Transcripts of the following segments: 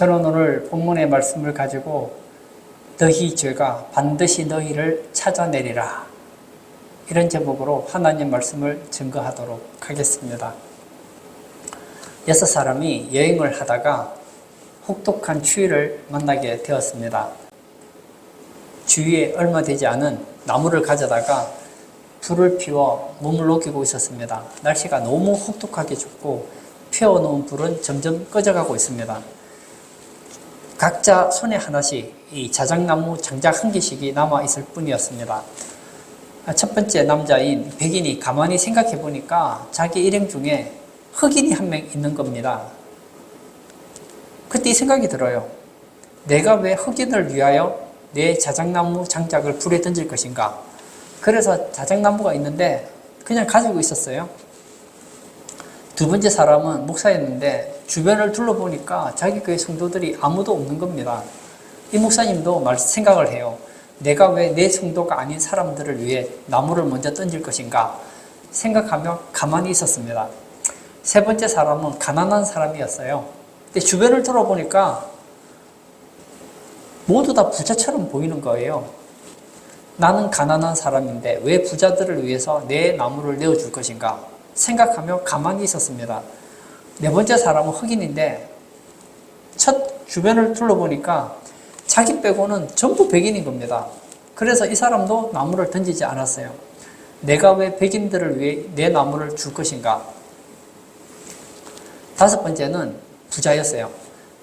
저는 오늘 본문의 말씀을 가지고 너희 죄가 반드시 너희를 찾아내리라, 이런 제목으로 하나님 말씀을 증거하도록 하겠습니다. 6사람이 여행을 하다가 혹독한 추위를 만나게 되었습니다. 주위에 얼마 되지 않은 나무를 가져다가 불을 피워 몸을 녹이고 있었습니다. 날씨가 너무 혹독하게 춥고 피워놓은 불은 점점 꺼져가고 있습니다. 각자 손에 하나씩 이 자작나무 장작 한 개씩이 남아있을 뿐이었습니다. 첫 번째 남자인 백인이 가만히 생각해 보니까 자기 일행 중에 흑인이 한 명 있는 겁니다. 그때 이 생각이 들어요. 내가 왜 흑인을 위하여 내 자작나무 장작을 불에 던질 것인가? 그래서 자작나무가 있는데 그냥 가지고 있었어요. 두 번째 사람은 목사였는데 주변을 둘러보니까 자기 교회 성도들이 아무도 없는 겁니다. 이 목사님도 생각을 해요. 내가 왜 내 성도가 아닌 사람들을 위해 나무를 먼저 던질 것인가 생각하며 가만히 있었습니다. 세 번째 사람은 가난한 사람이었어요. 근데 주변을 둘러보니까 모두 다 부자처럼 보이는 거예요. 나는 가난한 사람인데 왜 부자들을 위해서 내 나무를 내어줄 것인가 생각하며 가만히 있었습니다. 네 번째 사람은 흑인인데 첫 주변을 둘러보니까 자기 빼고는 전부 백인인 겁니다. 그래서 이 사람도 나무를 던지지 않았어요. 내가 왜 백인들을 위해 내 나무를 줄 것인가? 다섯 번째는 부자였어요.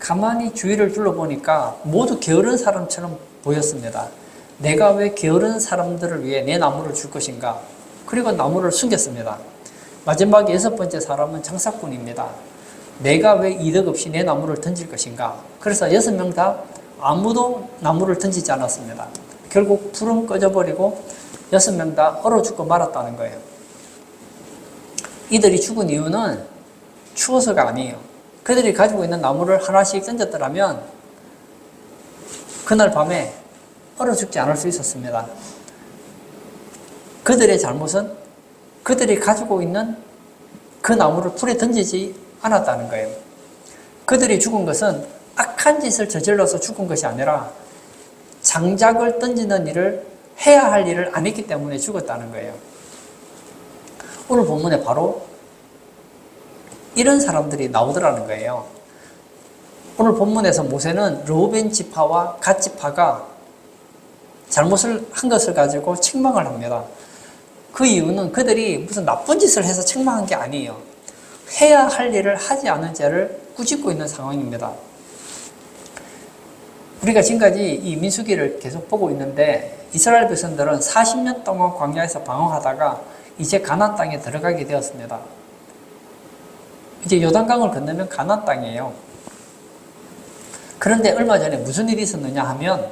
가만히 주위를 둘러보니까 모두 게으른 사람처럼 보였습니다. 내가 왜 게으른 사람들을 위해 내 나무를 줄 것인가? 그리고 나무를 숨겼습니다. 마지막 여섯 번째 사람은 장사꾼입니다. 내가 왜 이득 없이 내 나무를 던질 것인가? 그래서 6명 다 아무도 나무를 던지지 않았습니다. 결국 불은 꺼져버리고 6명 다 얼어 죽고 말았다는 거예요. 이들이 죽은 이유는 추워서가 아니에요. 그들이 가지고 있는 나무를 하나씩 던졌더라면 그날 밤에 얼어 죽지 않을 수 있었습니다. 그들의 잘못은 그들이 가지고 있는 그 나무를 불에 던지지 않았다는 거예요. 그들이 죽은 것은 악한 짓을 저질러서 죽은 것이 아니라 장작을 던지는 일을 해야 할 일을 안 했기 때문에 죽었다는 거예요. 오늘 본문에 바로 이런 사람들이 나오더라는 거예요. 오늘 본문에서 모세는 르우벤 지파와 갓 지파가 잘못을 한 것을 가지고 책망을 합니다. 그 이유는 그들이 무슨 나쁜 짓을 해서 책망한 게 아니에요. 해야 할 일을 하지 않은 죄를 꾸짖고 있는 상황입니다. 우리가 지금까지 이 민수기를 계속 보고 있는데 이스라엘 백성들은 40년 동안 광야에서 방황하다가 이제 가나안 땅에 들어가게 되었습니다. 이제 요단강을 건너면 가나안 땅이에요. 그런데 얼마 전에 무슨 일이 있었느냐 하면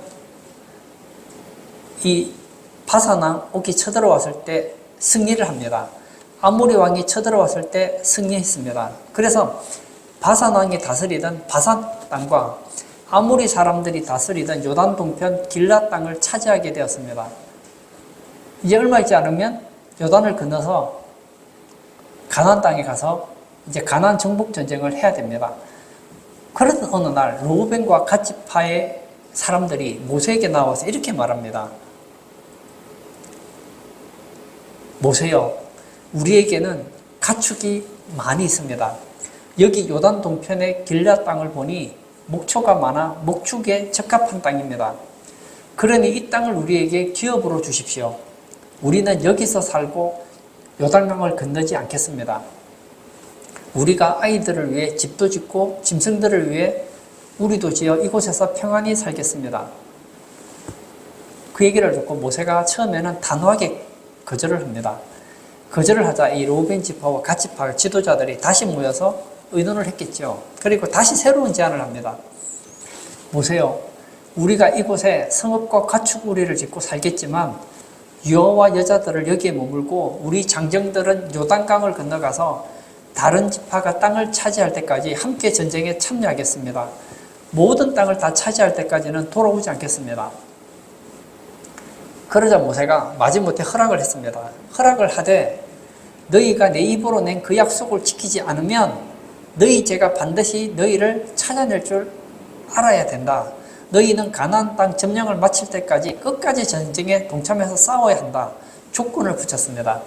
이 바산왕 옥이 쳐들어왔을 때 승리를 합니다. 아모리 왕이 쳐들어왔을 때 승리했습니다. 그래서 바산 왕이 다스리던 바산 땅과 아모리 사람들이 다스리던 요단 동편 길랏 땅을 차지하게 되었습니다. 이제 얼마 있지 않으면 요단을 건너서 가나안 땅에 가서 이제 가나안 정복 전쟁을 해야 됩니다. 그러던 어느 날 르우벤과 갓 지파의 사람들이 모세에게 나와서 이렇게 말합니다. 모세여, 우리에게는 가축이 많이 있습니다. 여기 요단 동편의 길랏 땅을 보니 목초가 많아 목축에 적합한 땅입니다. 그러니 이 땅을 우리에게 기업으로 주십시오. 우리는 여기서 살고 요단강을 건너지 않겠습니다. 우리가 아이들을 위해 집도 짓고 짐승들을 위해 우리도 지어 이곳에서 평안히 살겠습니다. 그 얘기를 듣고 모세가 처음에는 단호하게 거절을 합니다. 거절을 하자 이 르우벤 지파와 갓 지파 지도자들이 다시 모여서 의논을 했겠죠. 그리고 다시 새로운 제안을 합니다. 모세요, 우리가 이곳에 성읍과 가축우리를 짓고 살겠지만 여호와 여자들을 여기에 머물고 우리 장정들은 요단강을 건너가서 다른 지파가 땅을 차지할 때까지 함께 전쟁에 참여하겠습니다. 모든 땅을 다 차지할 때까지는 돌아오지 않겠습니다. 그러자 모세가 마지못해 허락을 했습니다. 허락을 하되 너희가 내 입으로 낸 그 약속을 지키지 않으면 너희 죄가 반드시 너희를 찾아낼 줄 알아야 된다. 너희는 가나안 땅 점령을 마칠 때까지 끝까지 전쟁에 동참해서 싸워야 한다. 조건을 붙였습니다.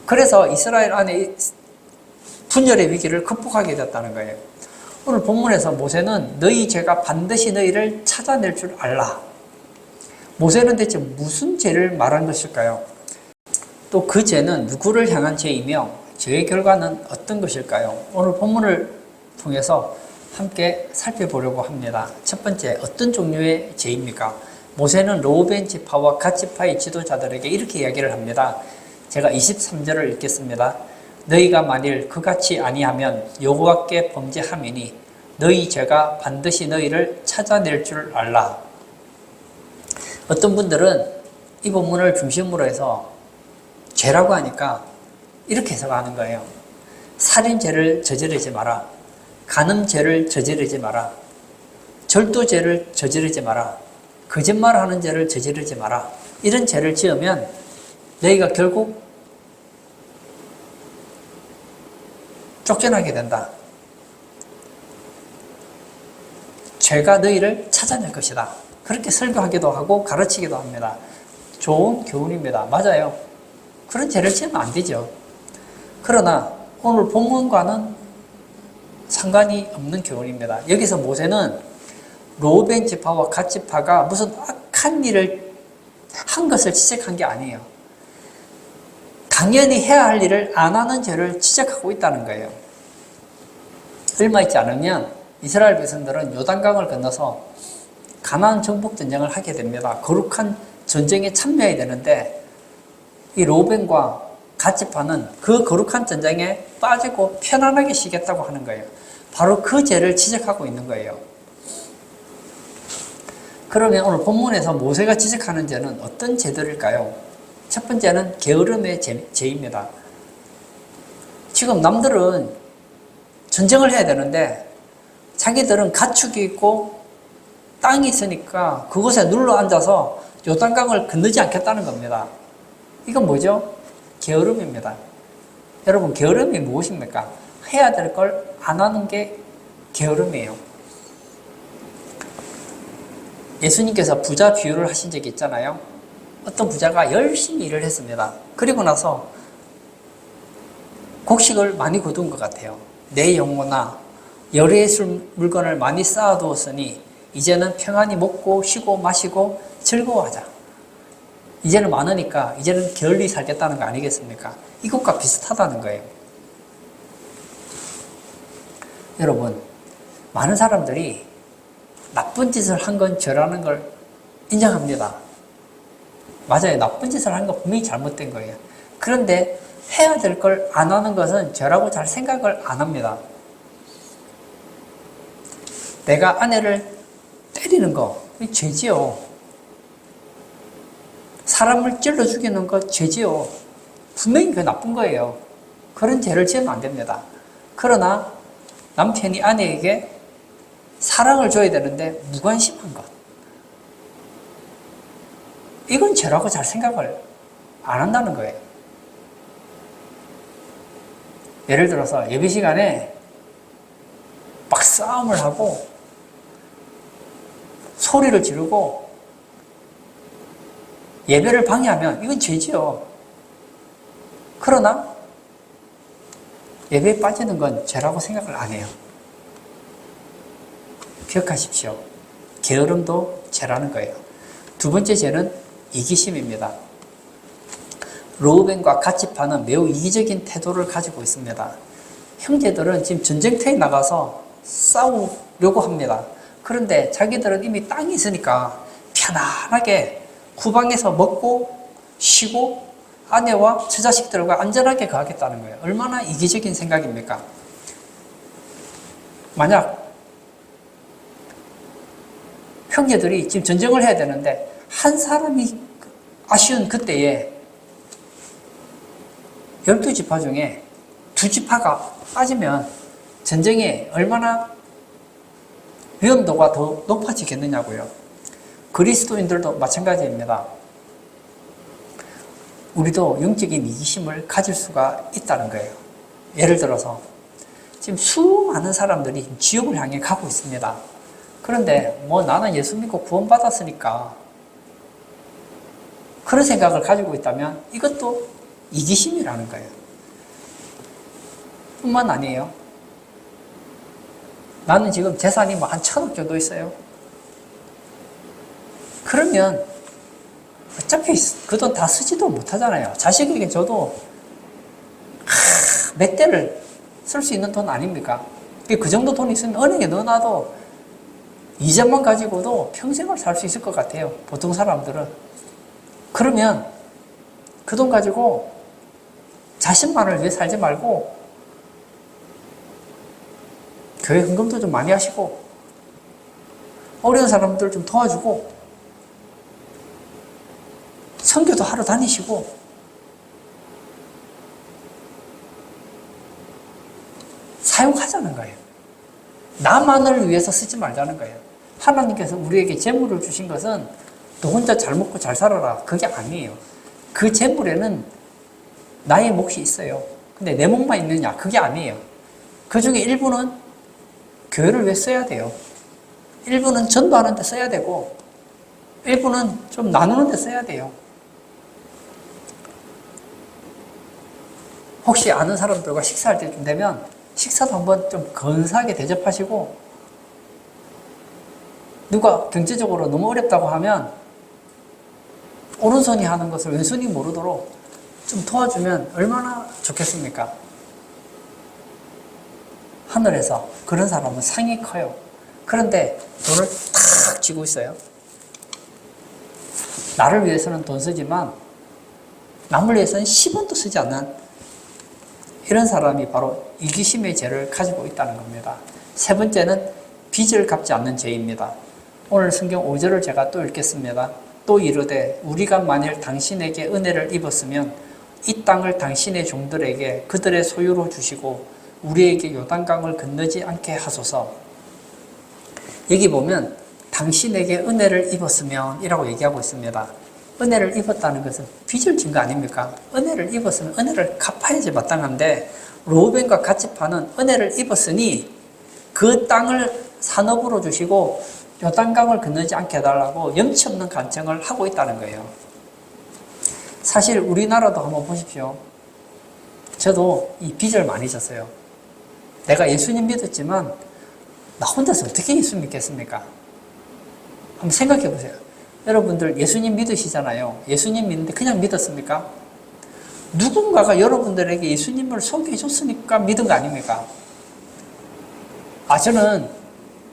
그래서 이스라엘 안에 분열의 위기를 극복하게 됐다는 거예요. 오늘 본문에서 모세는 너희 죄가 반드시 너희를 찾아낼 줄 알라. 모세는 대체 무슨 죄를 말한 것일까요? 또 그 죄는 누구를 향한 죄이며 죄의 결과는 어떤 것일까요? 오늘 본문을 통해서 함께 살펴보려고 합니다. 첫 번째, 어떤 종류의 죄입니까? 모세는 르우벤 지파와 갓 지파의 지도자들에게 이렇게 이야기를 합니다. 제가 23절을 읽겠습니다. 너희가 만일 그같이 아니하면 여호와께 범죄함이니 너희 죄가 반드시 너희를 찾아낼 줄 알라. 어떤 분들은 이 본문을 중심으로 해서 죄라고 하니까 이렇게 해석하는 거예요. 살인죄를 저지르지 마라. 간음죄를 저지르지 마라. 절도죄를 저지르지 마라. 거짓말하는 죄를 저지르지 마라. 이런 죄를 지으면 너희가 결국 쫓겨나게 된다. 죄가 너희를 찾아낼 것이다. 그렇게 설교하기도 하고 가르치기도 합니다. 좋은 교훈입니다. 맞아요. 그런 죄를 지으면 안 되죠. 그러나 오늘 본문과는 상관이 없는 교훈입니다. 여기서 모세는 르우벤 지파와 갓 지파가 무슨 악한 일을 한 것을 지적한 게 아니에요. 당연히 해야 할 일을 안 하는 죄를 지적하고 있다는 거예요. 얼마 있지 않으면 이스라엘 백성들은 요단강을 건너서 가나안 정복 전쟁을 하게 됩니다. 거룩한 전쟁에 참여해야 되는데 이 르우벤과 갓 지파는 그 거룩한 전쟁에 빠지고 편안하게 쉬겠다고 하는 거예요. 바로 그 죄를 지적하고 있는 거예요. 그러면 오늘 본문에서 모세가 지적하는 죄는 어떤 죄들일까요? 첫 번째는 게으름의 죄입니다. 지금 남들은 전쟁을 해야 되는데 자기들은 가축이 있고 땅이 있으니까 그곳에 눌러 앉아서 요단강을 건너지 않겠다는 겁니다. 이건 뭐죠? 게으름입니다. 여러분, 게으름이 무엇입니까? 해야 될 걸 안 하는 게 게으름이에요. 예수님께서 부자 비유를 하신 적이 있잖아요. 어떤 부자가 열심히 일을 했습니다. 그리고 나서 곡식을 많이 거둔 것 같아요. 내 영혼아, 여리에 쓸 물건을 많이 쌓아두었으니 이제는 평안히 먹고 쉬고 마시고 즐거워하자. 이제는 많으니까 이제는 게을리 살겠다는 거 아니겠습니까? 이것과 비슷하다는 거예요. 여러분, 많은 사람들이 나쁜 짓을 한 건 죄라는 걸 인정합니다. 맞아요. 나쁜 짓을 한 건 분명히 잘못된 거예요. 그런데 해야 될 걸 안 하는 것은 죄라고 잘 생각을 안 합니다. 내가 아내를 때리는 거, 죄지요. 사람을 찔러 죽이는 거 죄지요. 분명히 그게 나쁜 거예요. 그런 죄를 지으면 안 됩니다. 그러나 남편이 아내에게 사랑을 줘야 되는데 무관심한 것. 이건 죄라고 잘 생각을 안 한다는 거예요. 예를 들어서 예배 시간에 막 싸움을 하고 소리를 지르고 예배를 방해하면 이건 죄지요. 그러나 예배에 빠지는 건 죄라고 생각을 안 해요. 기억하십시오. 게으름도 죄라는 거예요. 두 번째 죄는 이기심입니다. 르우벤과 갓 지파는 매우 이기적인 태도를 가지고 있습니다. 형제들은 지금 전쟁터에 나가서 싸우려고 합니다. 그런데 자기들은 이미 땅이 있으니까 편안하게 후방에서 먹고 쉬고 아내와 처자식들과 안전하게 가겠다는 거예요. 얼마나 이기적인 생각입니까? 만약 형제들이 지금 전쟁을 해야 되는데 한 사람이 아쉬운 그때에 12지파 중에 2지파가 빠지면 전쟁에 얼마나 위험도가 더 높아지겠느냐고요. 그리스도인들도 마찬가지입니다. 우리도 영적인 이기심을 가질 수가 있다는 거예요. 예를 들어서 지금 수많은 사람들이 지옥을 향해 가고 있습니다. 그런데 뭐 나는 예수 믿고 구원받았으니까 그런 생각을 가지고 있다면 이것도 이기심이라는 거예요. 뿐만 아니에요. 나는 지금 재산이 뭐 한 1,000억 정도 있어요. 그러면 어차피 그 돈 다 쓰지도 못하잖아요. 자식에게 줘도 몇 대를 쓸 수 있는 돈 아닙니까? 그 정도 돈 있으면 은행에 넣어놔도 이자만 가지고도 평생을 살 수 있을 것 같아요. 보통 사람들은. 그러면 그 돈 가지고 자신만을 위해 살지 말고 교회 헌금도 좀 많이 하시고 어려운 사람들 좀 도와주고 선교도 하러 다니시고 사용하자는 거예요. 나만을 위해서 쓰지 말자는 거예요. 하나님께서 우리에게 재물을 주신 것은 너 혼자 잘 먹고 잘 살아라. 그게 아니에요. 그 재물에는 나의 몫이 있어요. 근데 내 몫만 있느냐? 그게 아니에요. 그 중에 일부는 교회를 위해 써야 돼요. 일부는 전도하는 데 써야 되고 일부는 좀 나누는 데 써야 돼요. 혹시 아는 사람들과 식사할 때쯤 되면 식사도 한번 좀 건사하게 대접하시고 누가 경제적으로 너무 어렵다고 하면 오른손이 하는 것을 왼손이 모르도록 좀 도와주면 얼마나 좋겠습니까? 하늘에서 그런 사람은 상이 커요. 그런데 돈을 탁 쥐고 있어요. 나를 위해서는 돈 쓰지만 남을 위해서는 10원도 쓰지 않는 이런 사람이 바로 이기심의 죄를 가지고 있다는 겁니다. 세 번째는 빚을 갚지 않는 죄입니다. 오늘 성경 5절을 제가 또 읽겠습니다. 또 이르되 우리가 만일 당신에게 은혜를 입었으면 이 땅을 당신의 종들에게 그들의 소유로 주시고 우리에게 요단강을 건너지 않게 하소서. 여기 보면 당신에게 은혜를 입었으면 이라고 얘기하고 있습니다. 은혜를 입었다는 것은 빚을 진 거 아닙니까? 은혜를 입었으면 은혜를 갚아야지 마땅한데 르우벤과 갓지파는 은혜를 입었으니 그 땅을 산업으로 주시고 요단강을 건너지 않게 해달라고 염치 없는 간청을 하고 있다는 거예요. 사실 우리나라도 한번 보십시오. 저도 이 빚을 많이 졌어요. 내가 예수님 믿었지만 나 혼자서 어떻게 예수 믿겠습니까? 한번 생각해 보세요. 여러분들 예수님 믿으시잖아요. 예수님 믿는데 그냥 믿었습니까? 누군가가 여러분들에게 예수님을 소개해 줬으니까 믿은 거 아닙니까? 저는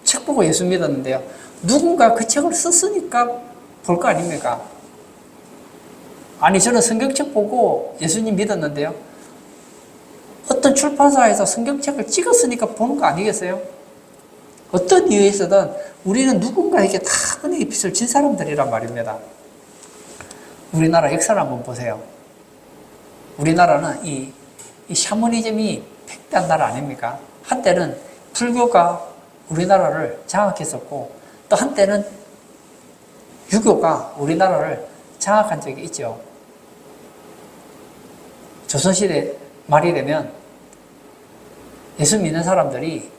책 보고 예수 믿었는데요. 누군가 그 책을 썼으니까 볼 거 아닙니까? 저는 성경책 보고 예수님 믿었는데요. 어떤 출판사에서 성경책을 찍었으니까 보는 거 아니겠어요? 어떤 이유에 있어든 우리는 누군가에게 다 은혜의 빚을 진 사람들이란 말입니다. 우리나라 역사를 한번 보세요. 우리나라는 이 샤머니즘이 팽배한 나라 아닙니까? 한때는 불교가 우리나라를 장악했었고 또 한때는 유교가 우리나라를 장악한 적이 있죠. 조선시대 말이 되면 예수 믿는 사람들이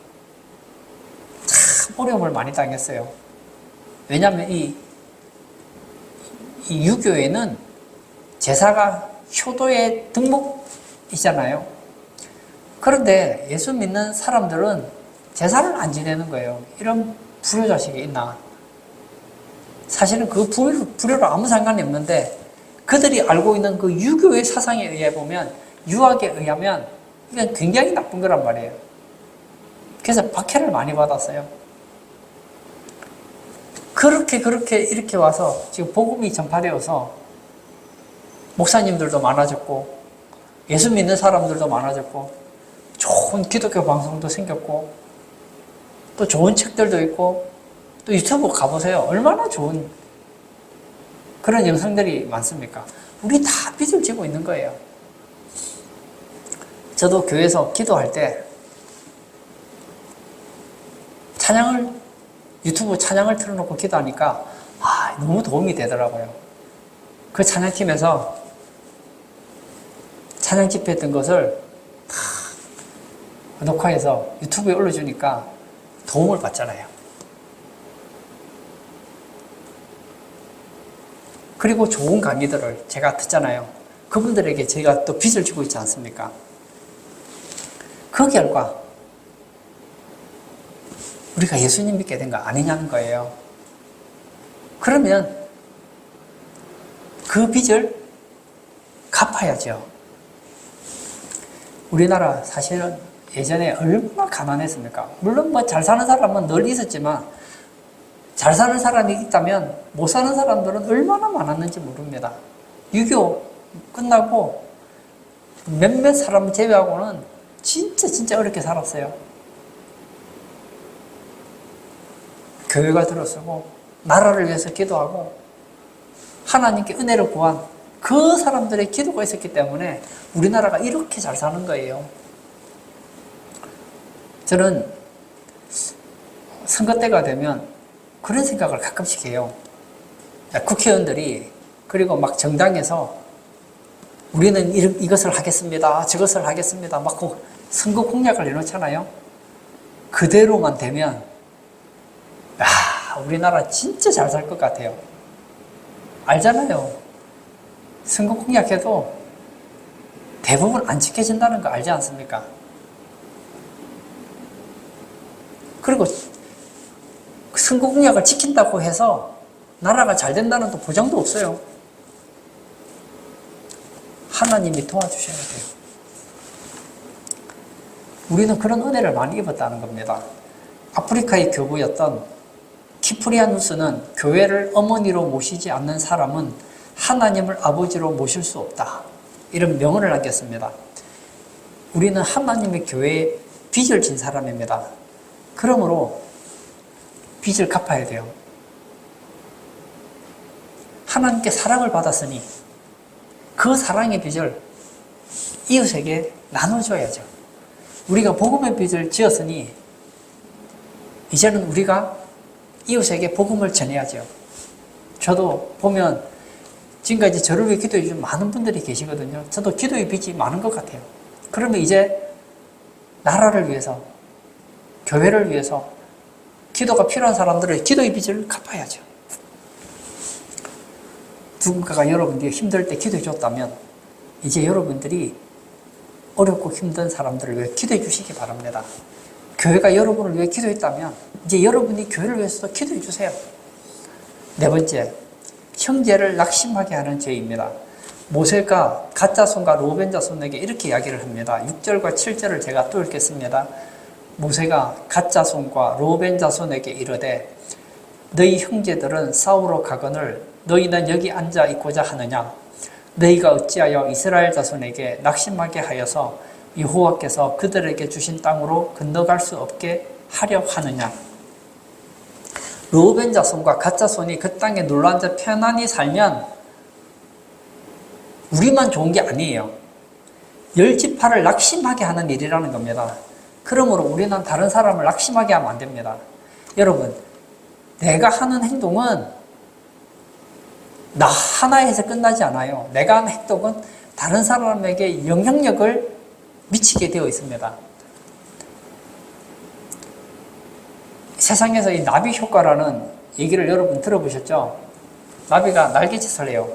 참 어려움을 많이 당했어요. 왜냐하면 이 유교에는 제사가 효도의 덕목이잖아요. 그런데 예수 믿는 사람들은 제사를 안 지내는 거예요. 이런 불효자식이 있나? 사실은 그 불효로 아무 상관이 없는데 그들이 알고 있는 그 유교의 사상에 의해 보면 유학에 의하면 이건 굉장히 나쁜 거란 말이에요. 그래서 박해를 많이 받았어요. 그렇게 이렇게 와서 지금 복음이 전파되어서 목사님들도 많아졌고 예수 믿는 사람들도 많아졌고 좋은 기독교 방송도 생겼고 또 좋은 책들도 있고 또 유튜브 가보세요. 얼마나 좋은 그런 영상들이 많습니까? 우리 다 빚을 지고 있는 거예요. 저도 교회에서 기도할 때 유튜브 찬양을 틀어놓고 기도하니까 너무 도움이 되더라고요. 그 찬양팀에서 찬양 집회했던 것을 다 녹화해서 유튜브에 올려주니까 도움을 받잖아요. 그리고 좋은 강의들을 제가 듣잖아요. 그분들에게 제가 또 빚을 주고 있지 않습니까? 그 결과 우리가 예수님 믿게 된 거 아니냐는 거예요. 그러면 그 빚을 갚아야죠. 우리나라 사실은 예전에 얼마나 가난했습니까? 물론 뭐 잘 사는 사람은 늘 있었지만 잘 사는 사람이 있다면 못 사는 사람들은 얼마나 많았는지 모릅니다. 6.25 끝나고 몇몇 사람 제외하고는 진짜 어렵게 살았어요. 교회가 들어서고 나라를 위해서 기도하고 하나님께 은혜를 구한 그 사람들의 기도가 있었기 때문에 우리나라가 이렇게 잘 사는 거예요. 저는 선거 때가 되면 그런 생각을 가끔씩 해요. 국회의원들이 그리고 막 정당에서 우리는 이것을 하겠습니다. 저것을 하겠습니다. 막 선거 공약을 내놓잖아요. 그대로만 되면 우리나라 진짜 잘 살 것 같아요. 알잖아요. 선거 공약해도 대부분 안 지켜진다는 거 알지 않습니까? 그리고 선거 공약을 지킨다고 해서 나라가 잘 된다는 또 보장도 없어요. 하나님이 도와주셔야 돼요. 우리는 그런 은혜를 많이 입었다는 겁니다. 아프리카의 교부였던 키프리아누스는 교회를 어머니로 모시지 않는 사람은 하나님을 아버지로 모실 수 없다. 이런 명언을 남겼습니다. 우리는 하나님의 교회에 빚을 진 사람입니다. 그러므로 빚을 갚아야 돼요. 하나님께 사랑을 받았으니 그 사랑의 빚을 이웃에게 나눠줘야죠. 우리가 복음의 빚을 지었으니 이제는 우리가 이웃에게 복음을 전해야죠. 저도 보면 지금까지 저를 위해 기도해 주신 많은 분들이 계시거든요. 저도 기도의 빚이 많은 것 같아요. 그러면 이제 나라를 위해서, 교회를 위해서 기도가 필요한 사람들의 기도의 빚을 갚아야죠. 누군가가 여러분들이 힘들 때 기도해 줬다면 이제 여러분들이 어렵고 힘든 사람들을 위해 기도해 주시기 바랍니다. 교회가 여러분을 위해 기도했다면 이제 여러분이 교회를 위해서도 기도해 주세요. 네 번째, 형제를 낙심하게 하는 죄입니다. 모세가 갓 자손과 로벤 자손에게 이렇게 이야기를 합니다. 6절과 7절을 제가 또 읽겠습니다. 모세가 갓 자손과 로벤 자손에게 이르되 너희 형제들은 싸우러 가거늘 너희는 여기 앉아 있고자 하느냐? 너희가 어찌하여 이스라엘 자손에게 낙심하게 하여서 여호와께서 그들에게 주신 땅으로 건너갈 수 없게 하려 하느냐? 르우벤 자손과 갓 자손이 그 땅에 눌러앉아 편안히 살면 우리만 좋은 게 아니에요. 열 지파를 낙심하게 하는 일이라는 겁니다. 그러므로 우리는 다른 사람을 낙심하게 하면 안 됩니다. 여러분, 내가 하는 행동은 나 하나에서 끝나지 않아요. 내가 하는 행동은 다른 사람에게 영향력을 미치게 되어 있습니다. 세상에서 이 나비 효과라는 얘기를 여러분 들어보셨죠? 나비가 날개짓을 해요.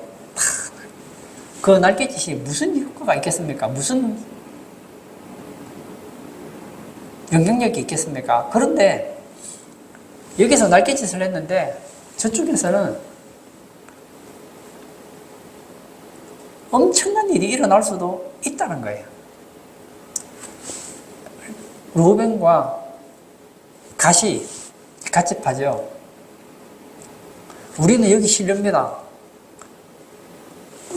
그 날개짓이 무슨 효과가 있겠습니까? 무슨 영향력이 있겠습니까? 그런데 여기서 날개짓을 했는데 저쪽에서는 엄청난 일이 일어날 수도 있다는 거예요. 르우벤과 갓이 갓집하죠. 우리는 여기 실렵니다.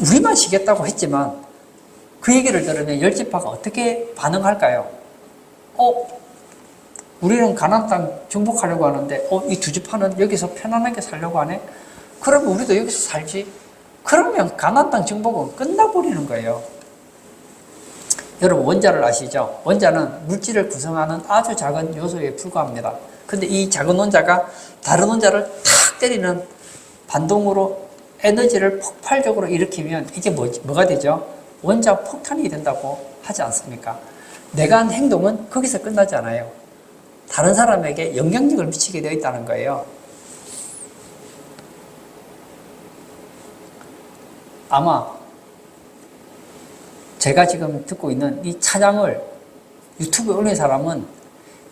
우리만 쉬겠다고 했지만 그 얘기를 들으면 열 지파가 어떻게 반응할까요? 우리는 가나안 땅 정복하려고 하는데 이 두 지파는 여기서 편안하게 살려고 하네? 그러면 우리도 여기서 살지? 그러면 가나안 땅 정복은 끝나버리는 거예요. 여러분 원자를 아시죠? 원자는 물질을 구성하는 아주 작은 요소에 불과합니다. 근데 이 작은 원자가 다른 원자를 탁 때리는 반동으로 에너지를 폭발적으로 일으키면 이게 뭐가 되죠? 원자 폭탄이 된다고 하지 않습니까? 내가 한 행동은 거기서 끝나지 않아요. 다른 사람에게 영향력을 미치게 되어 있다는 거예요. 아마 제가 지금 듣고 있는 이 찬양을 유튜브에 올린 사람은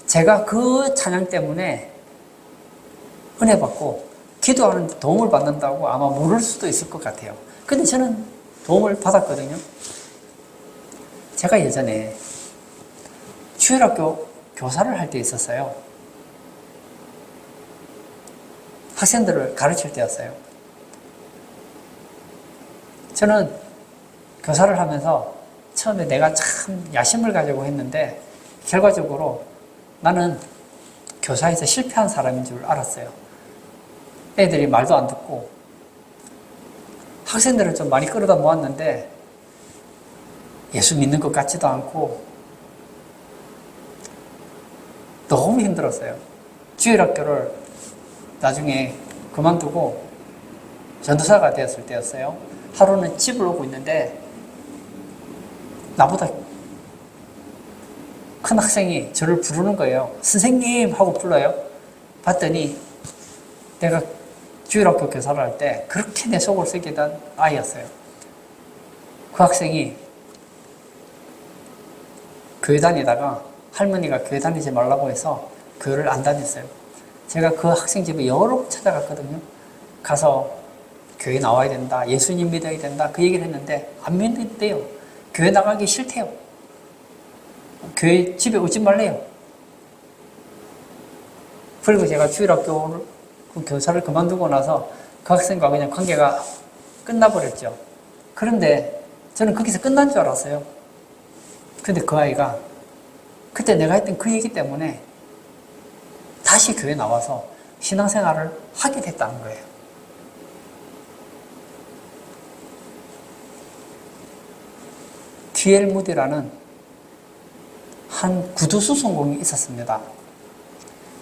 제가 그 찬양 때문에 은혜 받고 기도하는 데 도움을 받는다고 아마 모를 수도 있을 것 같아요. 근데 저는 도움을 받았거든요. 제가 예전에 주일학교 교사를 할 때 있었어요. 학생들을 가르칠 때였어요. 저는 교사를 하면서 처음에 내가 참 야심을 가지고 했는데 결과적으로 나는 교사에서 실패한 사람인 줄 알았어요. 애들이 말도 안 듣고 학생들을 좀 많이 끌어다 모았는데 예수 믿는 것 같지도 않고 너무 힘들었어요. 주일학교를 나중에 그만두고 전도사가 되었을 때였어요. 하루는 집을 오고 있는데 나보다 큰 학생이 저를 부르는 거예요. 선생님 하고 불러요. 봤더니 내가 주일학교 교사를 할 때 그렇게 내 속을 썩이던 아이였어요. 그 학생이 교회 다니다가 할머니가 교회 다니지 말라고 해서 교회를 안 다녔어요. 제가 그 학생 집에 여러 번 찾아갔거든요. 가서 교회 나와야 된다, 예수님 믿어야 된다 그 얘기를 했는데 안 믿는데요. 교회 나가기 싫대요. 교회 집에 오지 말래요. 그리고 제가 주일학교 그 교사를 그만두고 나서 그 학생과 그냥 관계가 끝나버렸죠. 그런데 저는 거기서 끝난 줄 알았어요. 근데 그 아이가 그때 내가 했던 그 얘기 때문에 다시 교회 나와서 신앙생활을 하게 됐다는 거예요. D.L. 무디라는 한 구두수송공이 있었습니다.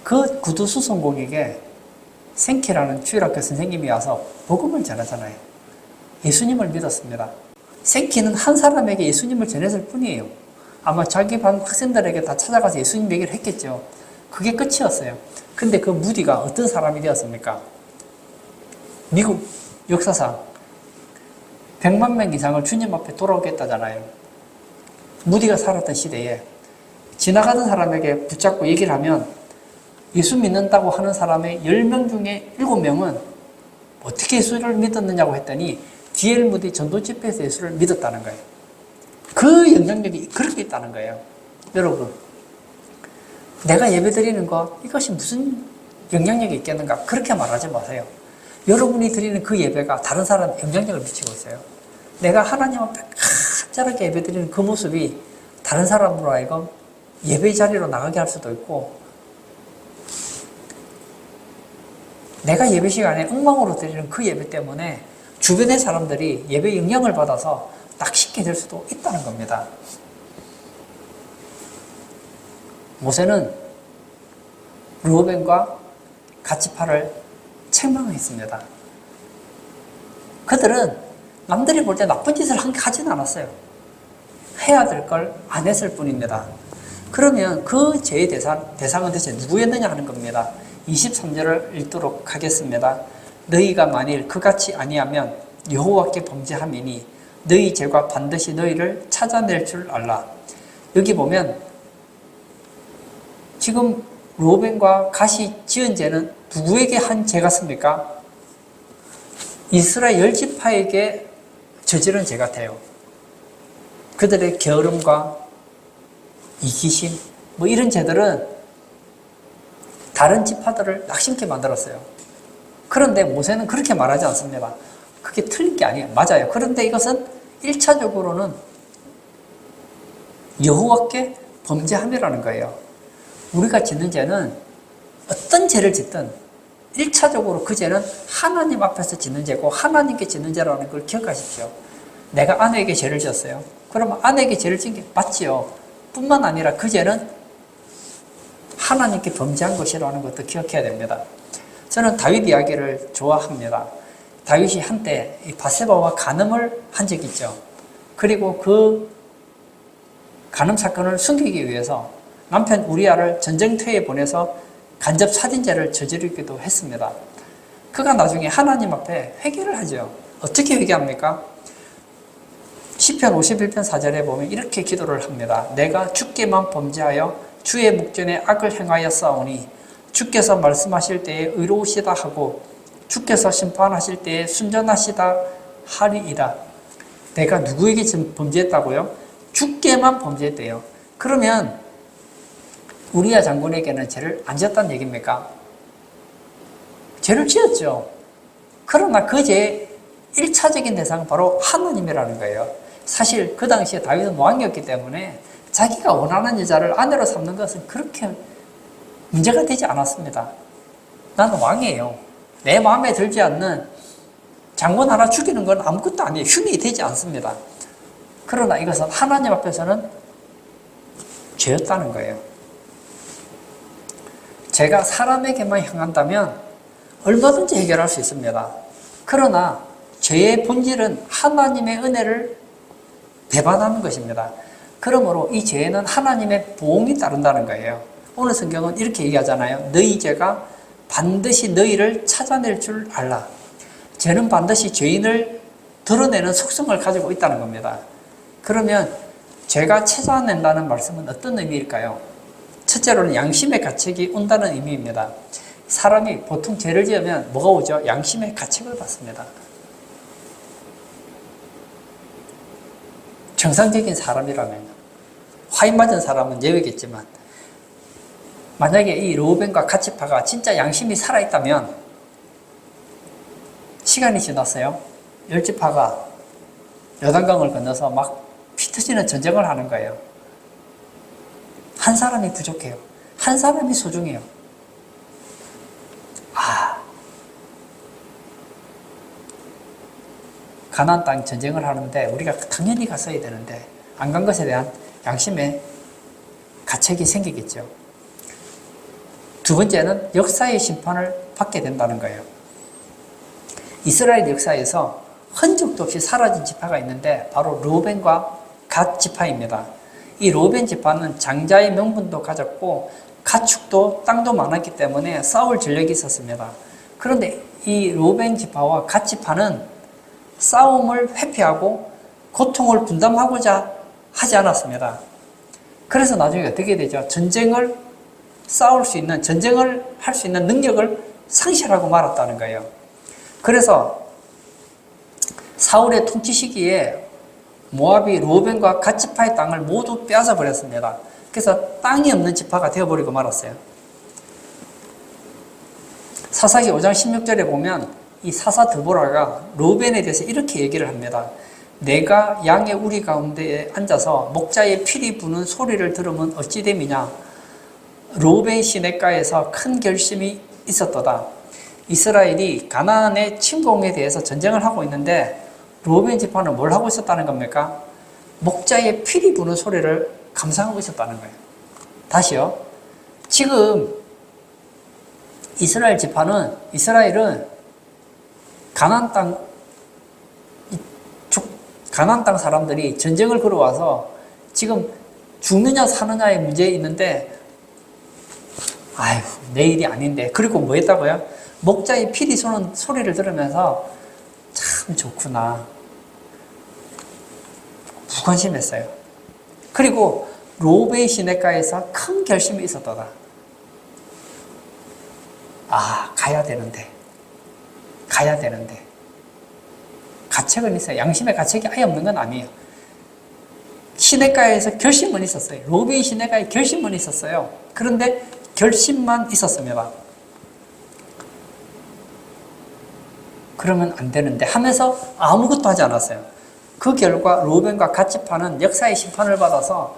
그 구두수송공에게 생키라는 주일학교 선생님이 와서 복음을 전하잖아요. 예수님을 믿었습니다. 생키는 한 사람에게 예수님을 전했을 뿐이에요. 아마 자기 반 학생들에게 다 찾아가서 예수님 얘기를 했겠죠. 그게 끝이었어요. 근데 그 무디가 어떤 사람이 되었습니까? 미국 역사상 100만 명 이상을 주님 앞에 돌아오겠다잖아요. 무디가 살았던 시대에 지나가는 사람에게 붙잡고 얘기를 하면 예수 믿는다고 하는 사람의 10명 중에 7명은 어떻게 예수를 믿었느냐고 했더니 D.L. 무디 전도 집회에서 예수를 믿었다는 거예요. 그 영향력이 그렇게 있다는 거예요. 여러분, 내가 예배 드리는 것 이것이 무슨 영향력이 있겠는가 그렇게 말하지 마세요. 여러분이 드리는 그 예배가 다른 사람에 영향력을 미치고 있어요. 내가 하나님 앞에 간절하게 예배 드리는 그 모습이 다른 사람으로 하여금 예배 자리로 나가게 할 수도 있고 내가 예배 시간에 엉망으로 드리는 그 예배 때문에 주변의 사람들이 예배 영향을 받아서 낚시게 될 수도 있다는 겁니다. 모세는 르우벤과 갓지파를 책망했습니다. 그들은 남들이 볼 때 나쁜 짓을 하진 않았어요. 해야 될 걸 안 했을 뿐입니다. 그러면 그 죄의 대상은 대체 누구였느냐 하는 겁니다. 23절을 읽도록 하겠습니다. 너희가 만일 그같이 아니하면 여호와께 범죄함이니 너희 죄가 반드시 너희를 찾아낼 줄 알라. 여기 보면 지금 르우벤과 갓이 지은 죄는 누구에게 한 죄 같습니까? 이스라엘 10지파에게 저지른 죄 같아요. 그들의 게으름과 이기심 뭐 이런 죄들은 다른 지파들을 낙심케 만들었어요. 그런데 모세는 그렇게 말하지 않습니다. 그게 틀린 게 아니에요. 맞아요. 그런데 이것은 1차적으로는 여호와께 범죄함이라는 거예요. 우리가 짓는 죄는 어떤 죄를 짓든 1차적으로 그 죄는 하나님 앞에서 짓는 죄고 하나님께 짓는 죄라는 걸 기억하십시오. 내가 아내에게 죄를 지었어요. 그러면 아내에게 죄를 지은 게 맞지요. 뿐만 아니라 그 죄는 하나님께 범죄한 것이라는 것도 기억해야 됩니다. 저는 다윗 이야기를 좋아합니다. 다윗이 한때 바세바와 간음을 한 적이 있죠. 그리고 그 간음 사건을 숨기기 위해서 남편 우리아를 전쟁터에 보내서 간접 살인죄를 저지르기도 했습니다. 그가 나중에 하나님 앞에 회개를 하죠. 어떻게 회개합니까? 시편 51편 4절에 보면 이렇게 기도를 합니다. 내가 주께만 범죄하여 주의 목전에 악을 행하여 싸우니 주께서 말씀하실 때에 의로우시다 하고 주께서 심판하실 때에 순전하시다 하리이다. 내가 누구에게 지금 범죄했다고요? 주께만 범죄했대요. 그러면 우리야 장군에게는 죄를 안 지었다는 얘기입니까? 죄를 지었죠. 그러나 그 죄의 1차적인 대상은 바로 하나님이라는 거예요. 사실 그 당시에 다윗은 왕이었기 때문에 자기가 원하는 여자를 아내로 삼는 것은 그렇게 문제가 되지 않았습니다. 나는 왕이에요. 내 마음에 들지 않는 장군 하나 죽이는 건 아무것도 아니에요. 흉이 되지 않습니다. 그러나 이것은 하나님 앞에서는 죄였다는 거예요. 제가 사람에게만 향한다면 얼마든지 해결할 수 있습니다. 그러나 죄의 본질은 하나님의 은혜를 배반하는 것입니다. 그러므로 이 죄에는 하나님의 보응이 따른다는 거예요. 오늘 성경은 이렇게 얘기하잖아요. 너희 죄가 반드시 너희를 찾아낼 줄 알라. 죄는 반드시 죄인을 드러내는 속성을 가지고 있다는 겁니다. 그러면 죄가 찾아낸다는 말씀은 어떤 의미일까요? 첫째로는 양심의 가책이 온다는 의미입니다. 사람이 보통 죄를 지으면 뭐가 오죠? 양심의 가책을 받습니다. 정상적인 사람이라면, 화인 맞은 사람은 예외겠지만, 만약에 이 르우벤과 갓지파가 진짜 양심이 살아있다면, 시간이 지났어요. 열지파가 요단강을 건너서 막 피 터지는 전쟁을 하는 거예요. 한 사람이 부족해요. 한 사람이 소중해요. 가나안 땅 전쟁을 하는데 우리가 당연히 갔어야 되는데 안 간 것에 대한 양심의 가책이 생기겠죠. 두 번째는 역사의 심판을 받게 된다는 거예요. 이스라엘 역사에서 흔적도 없이 사라진 지파가 있는데 바로 르우벤과 갓 지파입니다. 이 르우벤 지파는 장자의 명분도 가졌고 가축도 땅도 많았기 때문에 싸울 전력이 있었습니다. 그런데 이 르우벤 지파와 갓 지파는 싸움을 회피하고 고통을 분담하고자 하지 않았습니다. 그래서 나중에 어떻게 되죠? 전쟁을 할 수 있는 능력을 상실하고 말았다는 거예요. 그래서 사울의 통치 시기에 모압이 르우벤과 갓 지파의 땅을 모두 빼앗아 버렸습니다. 그래서 땅이 없는 지파가 되어버리고 말았어요. 사사기 5장 16절에 보면 이 사사 드보라가 르우벤에 대해서 이렇게 얘기를 합니다. 내가 양의 우리 가운데에 앉아서 목자의 피리 부는 소리를 들으면 어찌 됨이냐. 르우벤 시내가에서 큰 결심이 있었도다. 이스라엘이 가나안의 침공에 대해서 전쟁을 하고 있는데 르우벤 지파는 뭘 하고 있었다는 겁니까? 목자의 피리 부는 소리를 감상하고 있었다는 거예요. 다시요. 지금 이스라엘은 가나안 땅 사람들이 전쟁을 걸어와서 지금 죽느냐 사느냐의 문제에 있는데 아휴 내일이 아닌데 그리고 뭐 했다고요? 목자의 피리 쏘는 소리를 들으면서 참 좋구나 무관심했어요. 그리고 르우벤 시내가에서 큰 결심이 있었다. 가야 되는데 가책은 있어요. 양심의 가책이 아예 없는 건 아니에요. 시내가에서 결심은 있었어요. 르우벤 시내가에 결심은 있었어요. 그런데 결심만 있었습니다. 그러면 안 되는데 하면서 아무것도 하지 않았어요. 그 결과 르우벤과 갓 지파는 역사의 심판을 받아서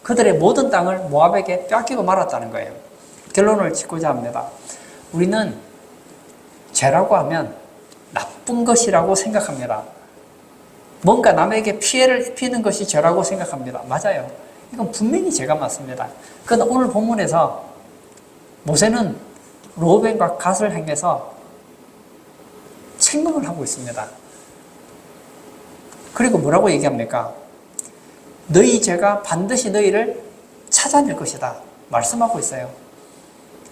그들의 모든 땅을 모압에게 뺏기고 말았다는 거예요. 결론을 짓고자 합니다. 우리는 죄라고 하면 나쁜 것이라고 생각합니다. 뭔가 남에게 피해를 입히는 것이 죄라고 생각합니다. 맞아요. 이건 분명히 죄가 맞습니다. 그런데 오늘 본문에서 모세는 르우벤과 갓을 향해서 책망을 하고 있습니다. 그리고 뭐라고 얘기합니까? 너희 죄가 반드시 너희를 찾아낼 것이다. 말씀하고 있어요.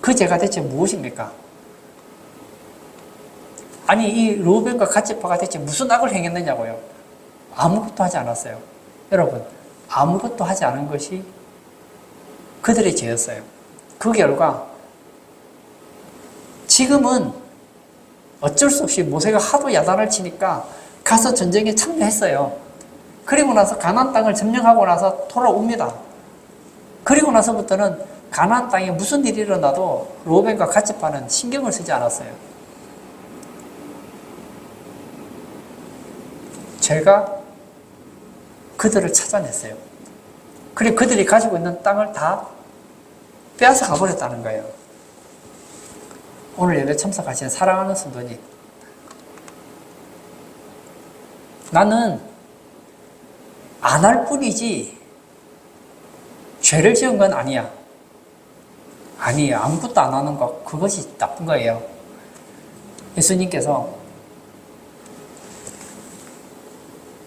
그 죄가 대체 무엇입니까? 아니 이 르우벤과 갓 지파가 대체 무슨 악을 행했느냐고요. 아무것도 하지 않았어요. 여러분, 아무것도 하지 않은 것이 그들의 죄였어요. 그 결과 지금은 어쩔 수 없이 모세가 하도 야단을 치니까 가서 전쟁에 참여했어요. 그리고 나서 가나안 땅을 점령하고 나서 돌아옵니다. 그리고 나서부터는 가나안 땅에 무슨 일이 일어나도 르우벤과 갓집파는 신경을 쓰지 않았어요. 제가 그들을 찾아냈어요. 그리고 그들이 가지고 있는 땅을 다 빼앗아 가버렸다는 거예요. 오늘 예배 참석하신 사랑하는 성도님, 나는 안 할 뿐이지 죄를 지은 건 아니야. 아니에요. 아무것도 안 하는 것, 그것이 나쁜 거예요. 예수님께서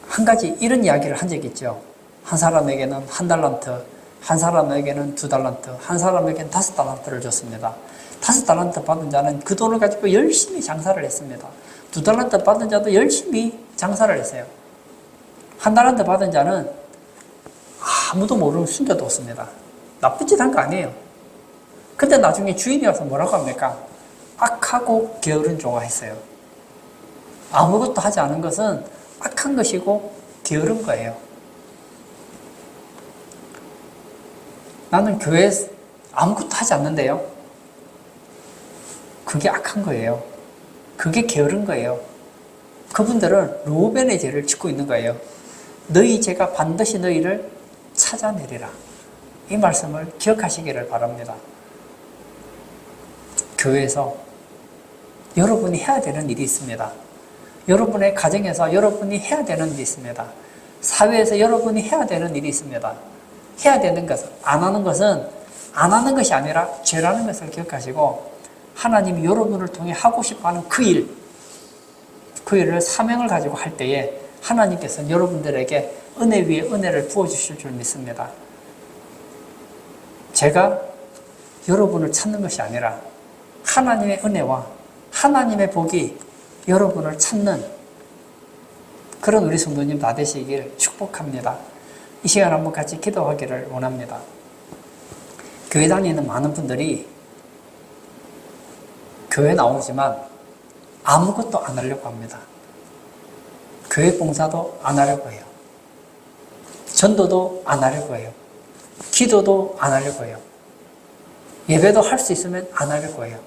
한 가지 이런 이야기를 한 적이 있죠. 한 사람에게는 1달란트, 한 사람에게는 2달란트, 한 사람에게는 5달란트를 줬습니다. 5달란트 받은 자는 그 돈을 가지고 열심히 장사를 했습니다. 2달란트 받은 자도 열심히 장사를 했어요. 1달란트 받은 자는 아무도 모르는 숨겨뒀습니다. 나쁜 짓 한 거 아니에요. 근데 나중에 주인이 와서 뭐라고 합니까? 악하고 게으른 종아 했어요. 아무것도 하지 않은 것은 악한 것이고 게으른 거예요. 나는 교회에 아무것도 하지 않는데요. 그게 악한 거예요. 그게 게으른 거예요. 그분들은 르우벤의 죄를 짓고 있는 거예요. 너희 죄가 반드시 너희를 찾아내리라. 이 말씀을 기억하시기를 바랍니다. 교회에서 여러분이 해야 되는 일이 있습니다. 여러분의 가정에서 여러분이 해야 되는 일이 있습니다. 사회에서 여러분이 해야 되는 일이 있습니다. 해야 되는 것은, 안 하는 것은 안 하는 것이 아니라 죄라는 것을 기억하시고 하나님이 여러분을 통해 하고 싶어하는 그 일을 사명을 가지고 할 때에 하나님께서는 여러분들에게 은혜 위에 은혜를 부어주실 줄 믿습니다. 제가 여러분을 찾는 것이 아니라 하나님의 은혜와 하나님의 복이 여러분을 찾는 그런 우리 성도님 다 되시길 축복합니다. 이 시간 한번 같이 기도하기를 원합니다. 교회 다니는 많은 분들이 교회 나오지만 아무것도 안 하려고 합니다. 교회 봉사도 안 하려고 해요. 전도도 안 하려고 해요. 기도도 안 하려고 해요. 예배도 할 수 있으면 안 하려고 해요.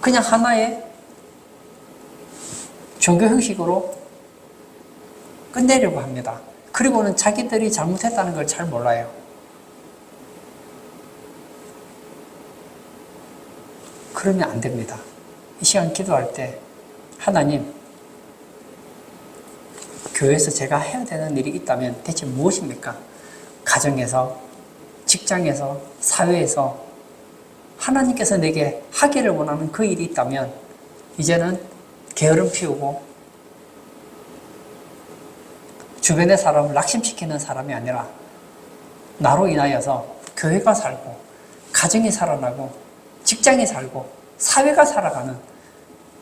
그냥 하나의 종교 형식으로 끝내려고 합니다. 그리고는 자기들이 잘못했다는 걸 잘 몰라요. 그러면 안 됩니다. 이 시간 기도할 때 하나님, 교회에서 제가 해야 되는 일이 있다면 대체 무엇입니까? 가정에서, 직장에서, 사회에서 하나님께서 내게 하기를 원하는 그 일이 있다면 이제는 게으름 피우고 주변의 사람을 낙심시키는 사람이 아니라 나로 인하여서 교회가 살고 가정이 살아나고 직장이 살고 사회가 살아가는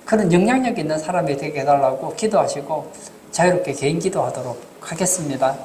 그런 영향력 있는 사람이 되게 해달라고 기도하시고 자유롭게 개인 기도하도록 하겠습니다.